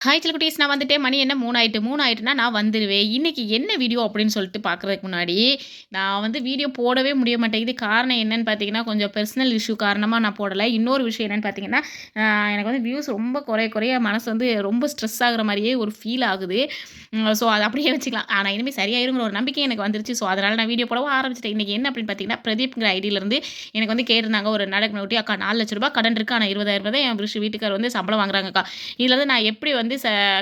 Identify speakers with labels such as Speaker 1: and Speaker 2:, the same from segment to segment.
Speaker 1: Hi சிலுக்குட்டீஸ் நான் வந்துட்டேன். மணி என்ன 3 ஆயிட்டு. 3 ஆயிட்டுனா நான் வந்துருவேன். இன்னைக்கு என்ன வீடியோ அப்படின்னு சொல்லிட்டு பார்க்குறதுக்கு முன்னாடி, நான் வந்து வீடியோ போடவே முடிய மாட்டேங்குது. காரணம் என்னன்னு பார்த்தீங்கன்னா, கொஞ்சம் பெர்சனல் இஷ்யூ காரணமா நான் போடல. இன்னொரு விஷயம் என்னன்னு பார்த்தீங்கன்னா, எனக்கு வந்து வியூஸ் ரொம்ப குறைய மனசு வந்து ரொம்ப ஸ்ட்ரெஸ் ஆகுற மாரியே ஒரு ஃபீல் ஆகுது. ஸோ அத அப்படியே வச்சுக்கலாம். ஆனா இனிமே சரியாயிருங்கிற ஒரு நம்பிக்கை எனக்கு வந்துருச்சு. ஸோ அதனால நான் வீடியோ போடவும் ஆரம்பிச்சுட்டேன். இன்னைக்கு என்ன அப்படின்னு பார்த்தீங்கன்னா, பிரதீப்ங்கிற ஐடியிலருந்து எனக்கு வந்து கேட்டிருந்தாங்க ஒரு நாளைக்கு முன்னாடி, "அக்கா ₹4,00,000 கடன் இருக்கு. ஆனா ₹20,000 தான் என் வீட்டுக்காரர் வந்து சம்பளம் வாங்குறாங்கக்கா. இதுல இருந்து நான் எப்படி வந்து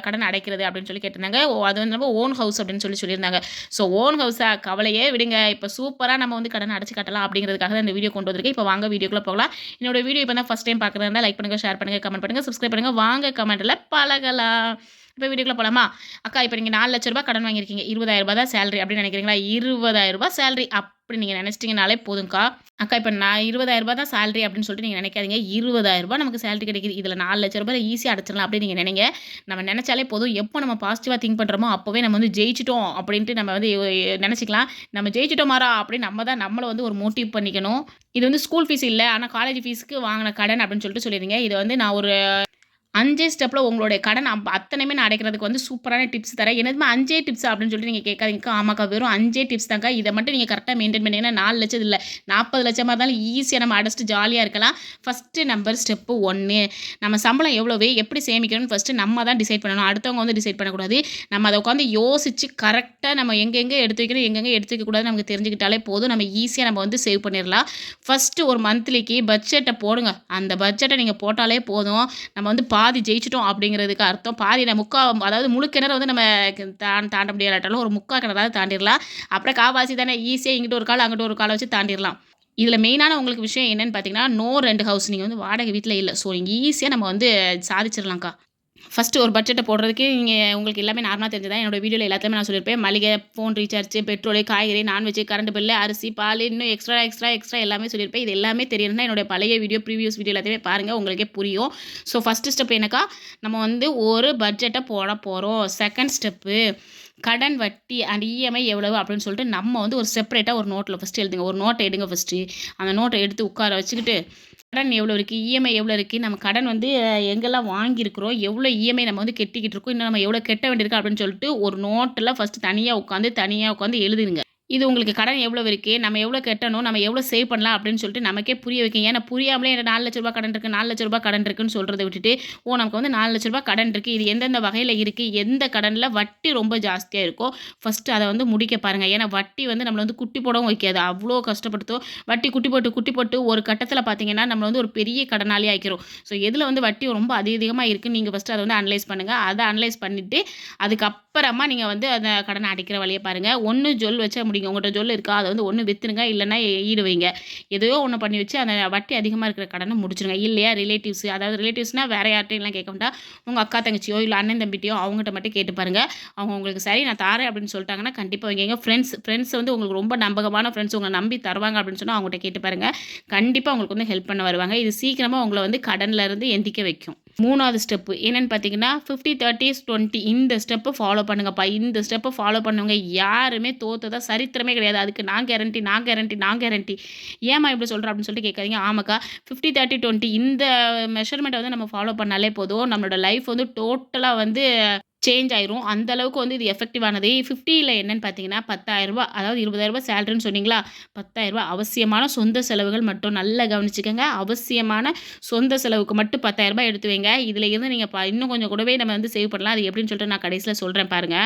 Speaker 1: கடன் அடைக்கிறது அப்படின்னு சொல்லி கேட்டிருந்தாங்க. அது வந்து நம்ம ஓன் ஹவுஸ் அப்படின்னு சொல்லியிருந்தாங்க. ஸோ ஓன் ஹவுஸா கவலையே விடுங்க. இப்ப சூப்பரா நம்ம வந்து கடன் அடைச்சு கட்டலாம் அப்படிங்கிறதுக்காக தான் இந்த வீடியோ கொண்டு வந்திருக்கேன். இப்ப வாங்க வீடியோக்குள்ள போகலாம். என்னோட வீடியோ இப்ப தான் ஃபர்ஸ்ட் டைம் பார்க்குறதா இருந்தா லைக் பண்ணுங்க, ஷேர் பண்ணுங்க, கமெண்ட் பண்ணுங்க, சப்ஸ்கிரைப் பண்ணுங்க. வாங்க கமெண்ட்ல பழகலாம். இப்ப வீடியோக்குள்ள போலாமா? அக்கா இப்ப நீங்க ₹4,00,000 கடன் வாங்கியிருக்கீங்க. ₹20,000 தான் சேலரி அப்படின்னு நினைக்கிறீங்களா? ₹20,000 சேலரி அப்படி நீங்க நினைச்சிட்டீங்கனாலே போதும்க்கா. அக்கா இப்ப நான் ₹20,000 தான் சேலரி அப்படின்னு சொல்லிட்டு நீங்க நினைக்காதீங்க. ₹20,000 நமக்கு சேலரி கிடைக்குது. இதுல ₹4,00,000 ஈஸியா அடைச்சிடலாம் அப்படின்னு நீங்க நினைங்க. நம்ம நெனச்சாலே போதும். எப்போ நம்ம பாசிட்டிவா திங்க் பண்றோமோ, அப்பவே நம்ம வந்து ஜெயிச்சுட்டோம் அப்படின்ட்டு நம்ம வந்து நெனச்சுக்கலாம். நம்ம ஜெயிச்சுட்டோம் மாறா அப்படின்னு நம்ம தான் நம்மள வந்து ஒரு மோட்டிவ் பண்ணிக்கணும். இது வந்து ஸ்கூல் ஃபீஸ் இல்ல. ஆனா காலேஜ் ஃபீஸ்க்கு வாங்குன கடன் அப்படின்னு சொல்லிட்டு சொல்லிருங்க. இது வந்து நான் ஒரு 5 ஸ்டெப்ல உங்களுடைய கடன் அத்தனையுமே நான் அடைக்கிறதுக்கு வந்து சூப்பரான டிப்ஸ் தரேன். என்னதும்மா 5 டிப்ஸா அப்படின்னு சொல்லிட்டு நீங்க கேட்காதீங்கக்கா. ஆமாக்கா வெறும் 5 டிப்ஸ் தான்க்கா. இத மட்டும் நீங்க கரெக்ட்டா மெயின்டெயின் பண்ணீங்கன்னா 4,00,000 இல்ல 40,00,000 இருந்தாலும் ஈஸியா நம்ம அடைச்சுட்டு ஜாலியா இருக்கலாம். ஃபர்ஸ்ட்டு நம்பர் ஸ்டெப் 1 நம்ம சம்பளம் எவ்வளவு? எப்படி சேமிக்கணும்னு ஃபர்ஸ்ட்டு நம்ம தான் டிசைட் பண்ணணும். அடுத்தவங்க வந்து டிசைட் பண்ணக்கூடாது. நம்ம அத உட்காந்து யோசிச்சு கரெக்ட்டா நம்ம எங்கெங்க எடுத்து வைக்கணும், எங்கெங்க எடுத்து வைக்கக்கூடாதுன்னு நமக்கு தெரிஞ்சுக்கிட்டாலே போதும். நம்ம ஈஸியா நம்ம வந்து சேவ் பண்ணிறலாம். ஃபர்ஸ்ட்டு ஒரு மந்த்லிக்கு பட்ஜெட்ட போடுங்க. அந்த பட்ஜெட்ட நீங்க போட்டாலே போதும். நம்ம வந்து பாதி ஜெயிச்சுட்டோம் அப்படிங்கிறதுக்கு அர்த்தம். பாதி அதாவது முழு கிணற வந்து நம்ம தாண்ட முடியாட்டாலும் ஒரு முக்கா கிணறாவது தாண்டிரலாம். அப்புறம் காவாசி தானே ஈஸியா இங்கிட்டு ஒரு கால், அங்கிட்டு ஒரு கால வச்சு தாண்டிரலாம். இதில மெயினான உங்களுக்கு விஷயம் என்னன்னு பார்த்தீங்கன்னா, நோ ரெண்ட் ஹவுஸ். நீங்க வந்து வாடகை வீட்ல இல்ல. ஸோ நீங்க ஈஸியா நம்ம வந்து சாதிச்சிரலாம்க்கா. ஃபர்ஸ்ட்டு ஒரு பட்ஜெட்ட போடுறதுக்கு உங்களுக்கு எல்லாமே நார்மலா தெரிஞ்சது தான். என்னோட வீடியோல எல்லாத்தையுமே நான் சொல்லியிருப்பேன். மளிகை, ஃபோன் ரீசார்ஜ், பெட்ரோலு, காய்கறி, நான்வெஜ், கரண்ட் பில்லு, அரிசி, பாலு இன்னும் எக்ஸ்ட்ரா எல்லாமே சொல்லியிருப்பேன். இது எல்லாமே தெரியணும்னா என்னோட பழைய வீடியோ, ப்ரீவியஸ் வீடியோ எல்லாத்தையுமே பாருங்க. உங்களுக்கே புரியும். ஸோ ஃபர்ஸ்ட்டு ஸ்டெப் என்னக்கா, நம்ம வந்து ஒரு பட்ஜெட்ட போட போறோம். செகண்ட் ஸ்டெப்பு கடன், வட்டி அண்ட் இஎம்ஐ எவ்வளவு அப்படின்னு சொல்லிட்டு நம்ம வந்து ஒரு செப்பரேட்டா ஒரு நோட்ல ஃபர்ஸ்ட்டு எழுதுங்க. ஒரு நோட்ட எடுங்க ஃபர்ஸ்ட்டு. அந்த நோட்ட எடுத்து உட்கார வச்சுக்கிட்டு கடன் எவ்வளோ இருக்கு? இஎம்ஐ எவ்வளோ இருக்கு? நம்ம கடன் வந்து எங்கெல்லாம் வாங்கியிருக்கிறோம்? எவ்வளோ இஎம்ஐ நம்ம வந்து கட்டிக்கிட்டு இருக்கோம்? இன்னும் நம்ம எவ்வளோ கட்ட வேண்டியிருக்கு? அப்படின்னு சொல்லிட்டு ஒரு நோட்ல ஃபர்ஸ்ட்டு தனியா உட்காந்து எழுதுங்க. இது உங்களுக்கு கடன் எவ்வளோ இருக்கு? நம்ம எவ்வளோ கட்டணும்? நம்ம எவ்வளோ சேவ் பண்ணலாம்? அப்படின்னு சொல்லிட்டு நமக்கே புரிய வைக்கங்க. ஏன்னா புரியாமலே எனக்கு ₹4,00,000 கடன் இருக்கு, ₹4,00,000 கடன் இருக்குன்னு சொல்றத விட்டுட்டு, நமக்கு வந்து ₹4,00,000 கடன் இருக்கு. இது எந்தெந்த வகையில இருக்கு? எந்த கடன்ல வட்டி ரொம்ப ஜாஸ்தியா இருக்கோ, ஃபர்ஸ்ட்டு அத வந்து முடிக்க பாருங்க. ஏன்னா வட்டி வந்து நம்மள வந்து குட்டி போடவும் வைக்காது. அவ்ளோ கஷ்டப்படுத்தும். வட்டி குட்டி போட்டு ஒரு கட்டத்தில பார்த்தீங்கன்னா, நம்மள வந்து ஒரு பெரிய கடனாளி ஆக்கிரும். ஸோ எதுல வந்து வட்டி ரொம்ப அதிகமா இருக்குன்னு நீங்க ஃபர்ஸ்ட்டு அத வந்து அனலைஸ் பண்ணுங்க. அத அனலைஸ் பண்ணிட்டு, அதுக்கப்புறமா நீங்க வந்து அந்த கடன அடைக்கிற வழிய பாருங்க. ஒண்ணு ஜொல் வச்சா முடியுங்க. உங்கள்ட்ட ஜொல் இருக்கா? அத வந்து ஒண்ணு வித்துருங்க. இல்லன்னா ஈடு வைங்க. ஏதோ ஒண்ணு பண்ணி வச்சு அந்த வட்டி அதிகமா இருக்கிற கடன முடிச்சுருங்க. இல்லையா ரிலேட்டிவ்ஸ் அதாவது ரிலேட்டிவ்ஸ்னா வேற யார்ட்டயும்லாம் கேட்க வேண்டாம். உங்க அக்கா, தங்கச்சியோ இல்ல அண்ணன், தம்பிட்டயோ அவங்கட்ட மட்டும் கேட்டு பாருங்க. அவங்க உங்களுக்கு சரி நான் தாரேன் அப்படின்னு சொல்லிட்டாங்கன்னா, கண்டிப்பா வைங்க. ஃப்ரெண்ட்ஸ் வந்து உங்களுக்கு ரொம்ப நம்பகமான ஃப்ரெண்ட்ஸ் உங்கள நம்பி தருவாங்க அப்படின்னு சொன்னா அவங்கட்ட கேட்டு பாருங்க. கண்டிப்பா உங்களுக்கு வந்து ஹெல்ப் பண்ண வருவாங்க. இது சீக்கிரமா உங்கள வந்து கடன்ல இருந்து எந்திக்க வைக்கும். 3வது ஸ்டெப்பு என்னன்னு பார்த்தீங்கன்னா, 50, 30, 20 இந்த ஸ்டெப்ப ஃபாலோ பண்ணுங்கப்பா. இந்த ஸ்டெப்ப ஃபாலோ பண்ணவங்க யாருமே தோத்ததா சரித்திரமே கிடையாது. அதுக்கு நான் கேரண்டி. ஏம்மா இப்படி சொல்ற? அப்படின்னு சொல்லிட்டு கேட்காதீங்க. ஆமாக்கா 50, 30, 20 இந்த மெஷர்மெண்ட்ட வந்து நம்ம ஃபாலோ பண்ணாலே போதும். நம்மளோட லைஃப் வந்து டோட்டலா வந்து சேஞ்ச் ஆயிரும். அந்த அளவுக்கு வந்து இது எஃபெக்டிவ் ஆனது. 50ல என்னன்னு பார்த்தீங்கன்னா, ரூ. 10,000 அதாவது ரூ. 20,000 சேலரின்னு சொன்னீங்களா? ரூ. 10,000 அவசியமான சொந்த செலவுகள் மட்டும் நல்லா கவனிச்சுக்கங்க. அவசியமான சொந்த செலவுக்கு மட்டும் ரூ. 10,000 எடுத்து வைங்க. இதுல இருந்து நீங்க இன்னும் கொஞ்சம் கூடவே நம்ம வந்து சேவ் பண்ணலாம். அது எப்படின்னு சொல்லிட்டு நான் கடைசியில சொல்றேன் பாருங்க.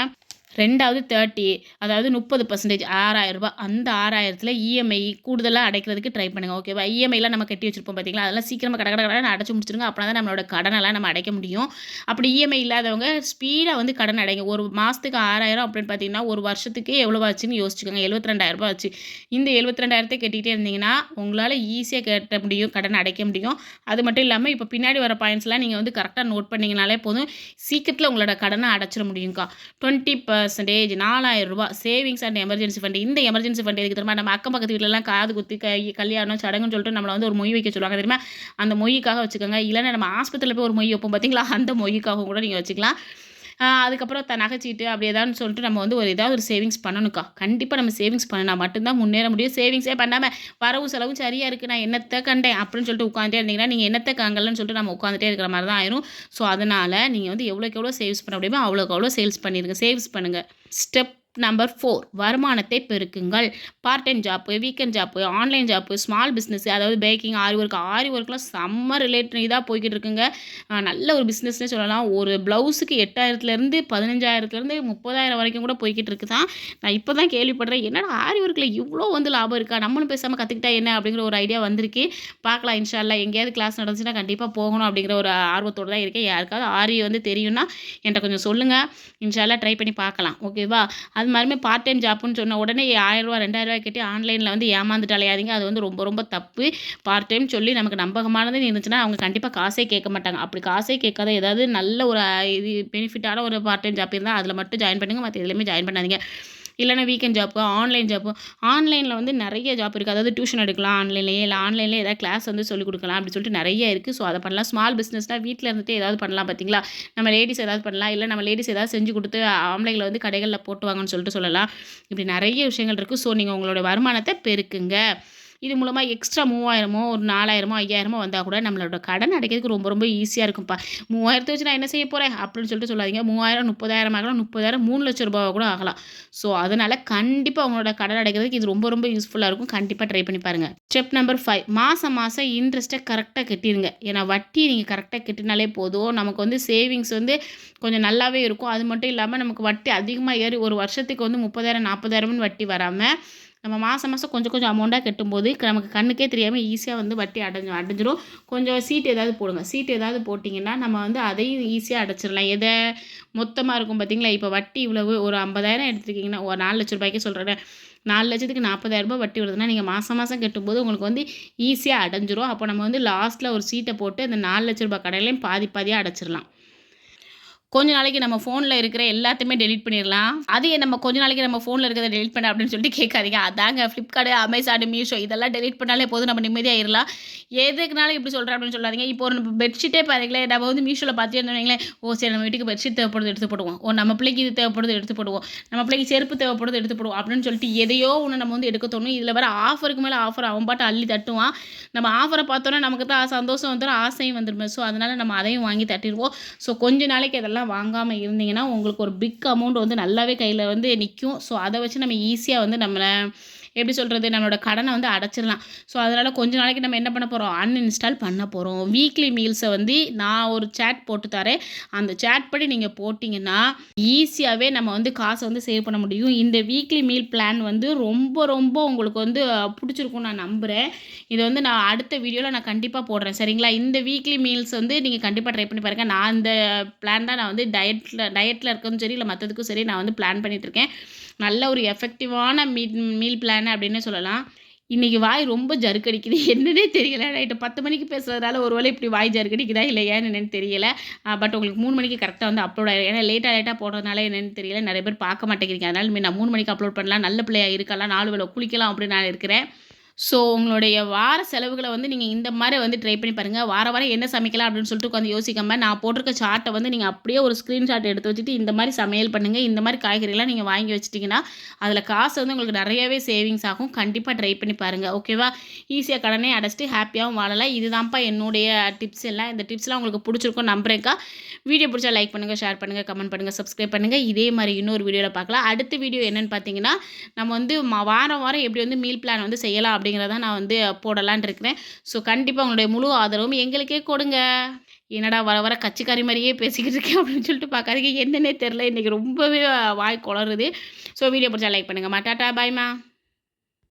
Speaker 1: 2வது 30 அதாவது 30% ரூ. 6,000 அந்த 6,000த்துல இஎம்ஐ கூடுதலா அடைக்கிறதுக்கு ட்ரை பண்ணுங்க. ஓகேவா? இஎம்ஐலாம் நம்ம கட்டி வச்சிருப்போம் பார்த்தீங்களா? அதெல்லாம் சீக்கிரமா கடன்னு அடைச்சு முடிச்சுருங்க. அப்பனா தான் நம்மளோட கடனெல்லாம் நம்ம அடைக்க முடியும். அப்படி இஎம்ஐ இல்லாதவங்க ஸ்பீடா வந்து கடன் அடைங்க. ஒரு மாசத்துக்கு 6,000 அப்படின்னு பார்த்தீங்கன்னா, ஒரு வருஷத்துக்கு எவ்வளவு ஆச்சுன்னு யோசிச்சுக்கோங்க. ரூ. 72,000 ஆச்சு. இந்த 72,000 கட்டிட்டே இருந்தீங்கன்னா, உங்களால ஈஸியா கட்ட முடியும். கடன் அடைக்க முடியும். அது மட்டும் இல்லாம, இப்ப பின்னாடி வர பாயிண்ட்ஸ்லாம் நீங்க வந்து கரெக்ட்டா நோட் பண்ணீங்கனாலே போதும். சீக்கிரத்தில உங்களோட கடன அடைச்சிட முடியும்க்கா. 20% ரூ. 4,000 சேவிங்ஸ் அண்ட் எமர்ஜென்சி ஃபண்ட். இந்த எமர்ஜென்சி ஃபண்ட் எதுக்கு தெரியுமா? நம்ம அக்கம் பக்கத்து வீட்லலாம் காது குத்தி, கல்யாணம், சடங்குன்னு சொல்லிட்டு நம்மள வந்து ஒரு மொய் வைக்க சொல்லுவாங்க தெரியுமா? அந்த மொய்க்காக வச்சுக்கோங்க. இல்லன்னா நம்ம ஆஸ்பத்திரியில போய் ஒரு மொய் வைப்போம் பார்த்தீங்களா? அந்த மொய்க்காகவும் கூட நீங்க வச்சுக்கலாம். அதுக்கப்புறம் நகைச்சீட்டு அப்படி ஏதான்னு சொல்லிட்டு நம்ம வந்து ஏதாவது ஒரு சேவிங்ஸ் பண்ணணும்க்கா. கண்டிப்பாக நம்ம சேவிங்ஸ் பண்ணினா மட்டும்தான் முன்னேற முடியும். சேவிங்ஸே பண்ணாமல் வரவும் செலவும் சரியாக இருக்குது, நான் என்னத்தை கண்டேன் அப்படின்னு சொல்லிட்டு உட்காந்துட்டே இருந்தீங்கன்னா, நீங்கள் என்னத்தை காங்கலன்னு சொல்லிட்டு நம்ம உட்காந்துட்டே இருக்கிற மாதிரி தான் ஆயிரும். ஸோ அதனால் நீங்கள் வந்து எவ்வளோக்கு எவ்வளோ சேவ்ஸ் பண்ண முடியுமோ அவ்வளோக்கு அவ்வளோ சேவ்ஸ் பண்ணுங்கள். ஸ்டெப் நம்பர் 4, வருமானத்தை பெருக்குங்கள். Part time job, weekend job, online job, small business, அதாவது பேக்கிங், ஆரி ஒர்க்லாம் செம்ம இதாக போய்கிட்டு இருக்குங்க. நல்ல ஒரு பிஸ்னஸ்னே சொல்லலாம். ஒரு ப்ளவுஸுக்கு 8,000லேருந்து 15,000லேருந்து 30,000 வரைக்கும் கூட போய்கிட்டு இருக்கு தான். நான் இப்போ தான் கேள்விப்படுறேன். என்னடா ஆரி ஒர்க்கில் இவ்வளோ வந்து லாபம் இருக்கா, நம்மளும் பேசாமல் கற்றுக்கிட்டா என்ன அப்படிங்கிற ஒரு ஐடியா வந்திருக்கு. பார்க்கலாம், இன்ஷா அல்லாஹ் எங்கேயாவது கிளாஸ் நடந்துச்சுன்னா கண்டிப்பாக போகணும் அப்படிங்கிற ஒரு ஆர்வத்தோடு தான் இருக்கேன். யாருக்காவது ஆரி வந்து தெரியும்னா என்கிட்ட கொஞ்சம் சொல்லுங்கள். இன்ஷா அல்லாஹ் ட்ரை பண்ணி பார்க்கலாம். ஓகேவா? அது மாதிரிமே பார்ட் டைம் ஜாப்புன்னு சொன்ன உடனே ரூ. 1000 2000 கட்டி ஆன்லைனில் வந்து ஏமாந்துட்டு அலையாதீங்க. அது வந்து ரொம்ப ரொம்ப தப்பு. பார்ட் டைம் சொல்லி நமக்கு நம்பகமானது இருந்துச்சுன்னா அவங்க கண்டிப்பாக காசே கேட்க மாட்டாங்க. அப்படி காசே கேட்காத ஏதாவது நல்ல ஒரு இது பெனிஃபிட்டான ஒரு பார்ட் டைம் ஜாப் இருந்தால் அதில் மட்டும் ஜாயின் பண்ணுங்கள். மற்ற எதுலையுமே ஜாயின் பண்ணாதீங்க. இல்லைனா வீக்கெண்ட் ஜாப்பு, ஆன்லைன் ஜாப்பு. ஆன்லைனில் வந்து நிறைய ஜாப் இருக்குது. அதாவது டியூஷன் எடுக்கலாம் ஆன்லைன்லேயே, இல்லை ஆன்லைன்லேயே ஏதாவது கிளாஸ் வந்து சொல்லிக் கொடுக்கலாம் அப்படின்னு சொல்லிட்டு நிறைய இருக்குது. ஸோ அதை பண்ணலாம். ஸ்மால் பிஸ்னஸ்னால் வீட்டில் இருந்துட்டு ஏதாவது பண்ணலாம். பார்த்தீங்களா, நம்ம லேடிஸ் ஏதாவது பண்ணலாம். இல்லை நம்ம லேடிஸ் ஏதாவது செஞ்சு கொடுத்து ஆம்பளைங்களை வந்து கடைகளில் போட்டுவாங்கன்னு சொல்லிட்டு சொல்லலாம். இப்படி நிறைய விஷயங்கள் இருக்குது. ஸோ நீங்கள் உங்களோட வருமானத்தை பெருக்குங்க. இது மூலமாக எக்ஸ்ட்ரா 3000மோ ஒரு 4000மோ 5000மோ வந்தால் கூட நம்மளோட கடன் அடைக்கிறதுக்கு ரொம்ப ரொம்ப ஈஸியாக இருக்கும்ப்பா. 3000 வச்சு நான் என்ன செய்ய போகிறேன் அப்படின்னு சொல்லிட்டு சொல்லாதீங்க. 3000 30,000 ஆகலாம், 30,000 3,00,000 ரூபாய் கூட ஆகலாம். ஸோ அதனால் கண்டிப்பாக உங்களோட கடன் அடைக்கிறதுக்கு இது ரொம்ப ரொம்ப யூஸ்ஃபுல்லாக இருக்கும். கண்டிப்பாக ட்ரை பண்ணி பாருங்கள். ஸ்டெப் நம்பர் 5, மாதம் இன்ட்ரெஸ்ட்டை கரெக்டாக கட்டிடுங்க. ஏன்னா வட்டி நீங்கள் கரெக்டாக கட்டினாலே போதும். நமக்கு வந்து சேவிங்ஸ் வந்து கொஞ்சம் நல்லாவே இருக்கும். அது மட்டும் இல்லாமல் நமக்கு வட்டி அதிகமாக ஏறி ஒரு வருஷத்துக்கு வந்து 30,000 40,000ன்னு வட்டி வராமல் நம்ம மாதம் கொஞ்சம் கொஞ்சம் அமௌண்ட்டாக கட்டும்போது நமக்கு கண்ணுக்கே தெரியாமல் ஈஸியாக வந்து வட்டி அடைஞ்சிரும். கொஞ்சம் சீட் ஏதாவது போடுங்க. சீட் ஏதாவது போட்டிங்கன்னா நம்ம வந்து அதையும் ஈஸியாக அடைச்சிடலாம். எதை மொத்தமாக இருக்கும் பார்த்தீங்களா, இப்போ வட்டி இவ்வளவு ஒரு 50,000 எடுத்துருக்கீங்கன்னா, ஒரு 4,00,000 ரூபாய்க்கு சொல்கிறேன், 4,00,000க்கு 40,000 ரூபாய் வட்டி வருதுன்னா நீங்கள் மாதம் கட்டும்போது உங்களுக்கு வந்து ஈஸியாக அடைஞ்சிரும். அப்போ நம்ம வந்து லாஸ்ட்டில் ஒரு சீட்டை போட்டு அந்த 4,00,000 ரூபாய் கடையிலையும் பாதியாக அடைச்சிடலாம். கொஞ்ச நாளைக்கு நம்ம ஃபோனில் இருக்கிற எல்லாத்தையுமே டெலிட் பண்ணிடலாம். அது நம்ம கொஞ்ச நாளைக்கு நம்ம ஃபோனில் இருக்கிறத டெலிட் பண்ண அப்படின்னு சொல்லிட்டு கேட்காதீங்க. அதாங்க ஃப்ளிப்கார்ட், அமேசான், மீஷோ இதெல்லாம் டெலிட் பண்ணாலே போதும், நம்ம நிம்மதியாகிடலாம். எதுக்குனாலும் இப்படி சொல்கிறேன் அப்படின்னு சொல்லாதீங்க. இப்போ ஒரு பெட்ஷீட்டே பாருங்களேன், நம்ம வந்து மீஷோவில் பார்த்து இருந்தோங்களேன், சரி நம்ம வீட்டுக்கு பெட்ஷீட் தேவைப்படுது எடுத்து போடுவோம், நம்ம பிள்ளைக்கு இது தேவைப்படுது எடுத்து போடுவோம், நம்ம பிள்ளைக்கு செருப்பு தேவைப்படுது எடுத்து போடுவோம் அப்படின்னு சொல்லிட்டு எதையோ ஒன்று நம்ம வந்து எடுக்க தோணும். இதில் வர ஆஃபருக்கு மேலே ஆஃபர் அவன் பாட்டு அள்ளி தட்டுவான். நம்ம ஆஃபரை பார்த்தோன்னா நமக்கு தான் சந்தோஷம் வந்துடும், ஆசையும் வந்துடும். ஸோ அதனால் நம்ம அதையும் வாங்கி தட்டிடுவோம். ஸோ கொஞ்ச நாளைக்கு அதெல்லாம் வாங்காமல் இருந்தீங்கன்னா உங்களுக்கு ஒரு பிக் அமௌண்ட் வந்து நல்லாவே கையில் வந்து நிற்கும். ஸோ அதை வச்சு நம்ம ஈஸியாக வந்து நம்மளை எப்படி சொல்கிறது, நம்மளோட கடனை வந்து அடைச்சிடலாம். ஸோ அதனால் கொஞ்ச நாளைக்கு நம்ம என்ன பண்ண போகிறோம், அன்இன்ஸ்டால் பண்ண போகிறோம். வீக்லி மீல்ஸை வந்து நான் ஒரு சேட் போட்டு தரேன். அந்த சேட் படி நீங்கள் போட்டிங்கன்னா ஈஸியாகவே நம்ம வந்து காசை வந்து சேவ் பண்ண முடியும். இந்த வீக்லி மீல் பிளான் வந்து ரொம்ப ரொம்ப உங்களுக்கு வந்து பிடிச்சிருக்கும் நான் நம்புகிறேன். இதை வந்து நான் அடுத்த வீடியோவில் நான் கண்டிப்பாக போடுறேன், சரிங்களா? இந்த வீக்லி மீல்ஸ் வந்து நீங்கள் கண்டிப்பாக ட்ரை பண்ணி பாருங்கள். நான் இந்த பிளான் தான் நான் வந்து டயட்டில் இருக்கிறதும் சரி இல்லை மற்றதுக்கும் சரி நான் வந்து பிளான் பண்ணிகிட்ருக்கேன். நல்ல ஒரு எஃபெக்டிவான மீல் பிளான் அப்படின்னு சொல்லலாம். இன்றைக்கி வாய் ரொம்ப ஜருக்கடிக்குது, என்னன்னே தெரியலை. நைட்டு 10 மணிக்கு பேசுகிறதுனால ஒரு வேளை இப்படி வாய் ஜருக்கடிக்குதா இல்லை ஏன்னு என்னென்னு தெரியலை. பட் உங்களுக்கு 3 மணிக்கு கரெக்டாக வந்து அப்லோட் ஆகிடும். ஏன்னா லேட்டாக போடுறதுனால என்னென்னு தெரியல, நிறைய பேர் பார்க்க மாட்டேங்கிறீங்க. அதனால் நான் 3 மணிக்கு அப்லோட் பண்ணலாம், நல்ல பிள்ளையாக இருக்கலாம், 4 வேளை குளிக்கலாம் அப்படின்னு நான் இருக்கிறேன். ஸோ உங்களுடைய வார செலவுகளை வந்து நீங்கள் இந்த மாதிரி வந்து ட்ரை பண்ணி பாருங்கள். வாரம் என்ன சமைக்கலாம் அப்படின்னு சொல்லிட்டு உட்காந்து யோசிக்காமல் நான் போட்டிருக்க சார்ட்டை வந்து நீங்கள் அப்படியே ஒரு ஸ்க்ரீன்ஷாட் எடுத்து வச்சுட்டு இந்த மாதிரி சமையல் பண்ணுங்கள். இந்த மாதிரி காய்கறிலாம் நீங்கள் வாங்கி வச்சிட்டிங்கன்னா அதில் காசு வந்து உங்களுக்கு நிறையவே சேவிங்ஸ் ஆகும். கண்டிப்பாக ட்ரை பண்ணி பாருங்கள், ஓகேவா? ஈஸியாக கடனே அடைச்சிட்டு ஹாப்பியாகவும் வாழலாம். இதுதான்ப்பா என்னுடைய டிப்ஸ் எல்லாம். இந்த டிப்ஸ்லாம் உங்களுக்கு பிடிச்சிருக்கும் நம்புறேன்க்கா. வீடியோ பிடிச்சா லைக் பண்ணுங்கள், ஷேர் பண்ணுங்கள், கமெண்ட் பண்ணுங்கள், சப்ஸ்கிரைப் பண்ணுங்கள். இதே மாதிரி இன்னொரு வீடியோவில் பார்க்கலாம். அடுத்த வீடியோ என்னென்னு பார்த்தீங்கன்னா, நம்ம வந்து வாரம் எப்படி வந்து மீல் பிளான் வந்து செய்யலாம் அப்படிங்கிறத நான் வந்து போடலான்னு இருக்கிறேன். ஸோ கண்டிப்பாக உங்களுடைய முழு ஆதரவும் எங்களுக்கே கொடுங்க. என்னடா வர கட்சிக்காரி மாதிரியே பேசிக்கிட்டு இருக்கேன் அப்படின்னு சொல்லிட்டு பார்க்காதீங்க, என்னன்னே தெரில, இன்றைக்கி ரொம்பவே வாய் குளறுது. ஸோ வீடியோ பிடிச்சா லைக் பண்ணுங்கம்மா. டாட்டா பாய்மா.